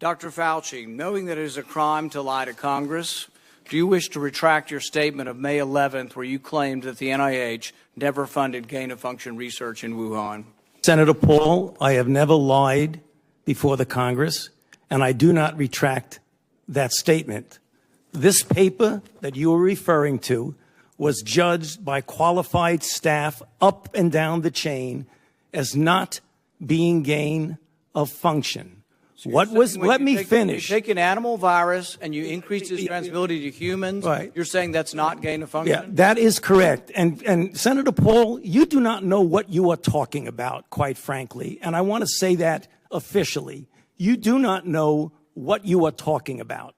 Dr. Fauci, knowing that it is a crime to lie to Congress, do you wish to retract your statement of May 11th where you claimed that the NIH never funded gain-of-function research in Wuhan? Senator Paul, I have never lied before the Congress, and I do not retract that statement. This paper that you are referring to was judged by qualified staff up and down the chain as not being gain of function. Let me finish. You take an animal virus and you increase its transmissibility to humans, right. You're saying that's not gain of function? Yeah, that is correct. And Senator Paul, you do not know what you are talking about, quite frankly. And I want to say that officially. You do not know what you are talking about.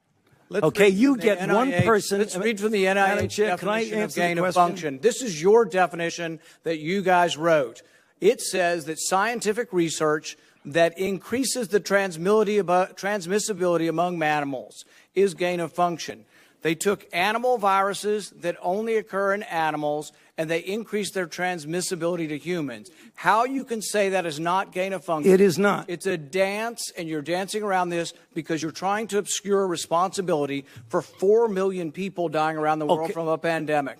Okay, you get NIH, one person. Let's read from the NIH definition of gain of function. This is your definition that you guys wrote. It says that scientific research that increases the transmissibility among animals is gain of function. They took animal viruses that only occur in animals and they increased their transmissibility to humans. How you can say that is not gain of function? It is not. It's a dance, and you're dancing around this because you're trying to obscure responsibility for 4 million people dying around the world from a pandemic.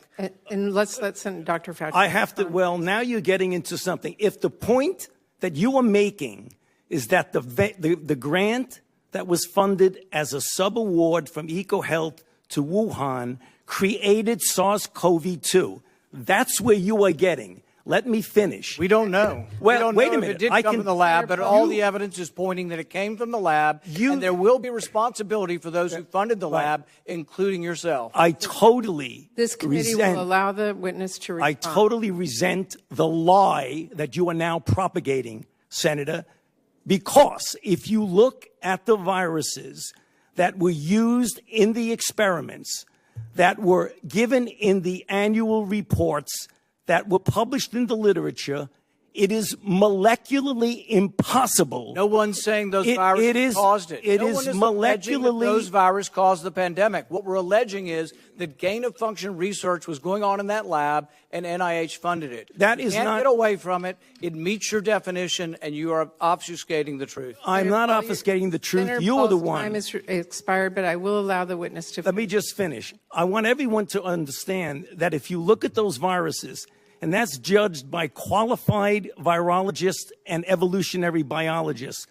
And let's let Dr. Fauci. I have to, well, now you're getting into something. If the point that you are making is that the grant that was funded as a sub-award from EcoHealth to Wuhan created SARS-CoV-2. That's where you are getting. Let me finish. We don't know. Well, we don't wait know a minute. If it did come from the lab, but all the evidence is pointing that it came from the lab, and there will be responsibility for those who funded the lab, including yourself. I totally This committee will allow the witness to respond. I totally resent the lie that you are now propagating, Senator, because if you look at the viruses that were used in the experiments, that were given in the annual reports, that were published in the literature, it is molecularly impossible. No one's saying those viruses caused it. No one is molecularly. Those viruses caused the pandemic. What we're alleging is that gain-of-function research was going on in that lab, and NIH funded it. That is not. You can't get away from it. It meets your definition, and you are obfuscating the truth. I'm not obfuscating the truth. You are the one. Time is expired, but I will allow the witness to. Let me just finish. I want everyone to understand that if you look at those viruses, and that's judged by qualified virologists and evolutionary biologists,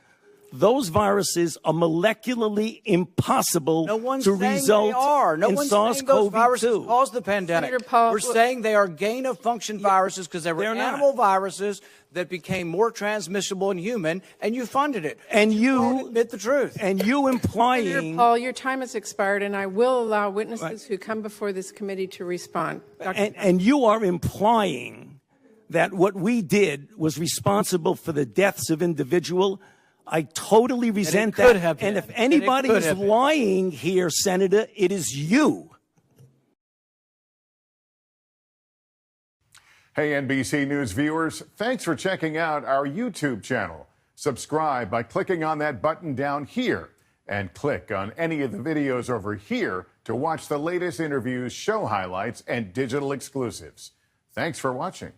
those viruses are molecularly impossible to result in SARS-CoV-2. Cause the pandemic. We're saying they are gain-of-function viruses because they were animal viruses that became more transmissible in human, and you funded it. And you admit the truth. And you implying. Senator Paul, your time has expired, and I will allow witnesses who come before this committee to respond. And you are implying that what we did was responsible for the deaths of individuals. I totally resent that. And if anybody is lying here, Senator, it is you. Hey, NBC News viewers, thanks for checking out our YouTube channel. Subscribe by clicking on that button down here and click on any of the videos over here to watch the latest interviews, show highlights, and digital exclusives. Thanks for watching.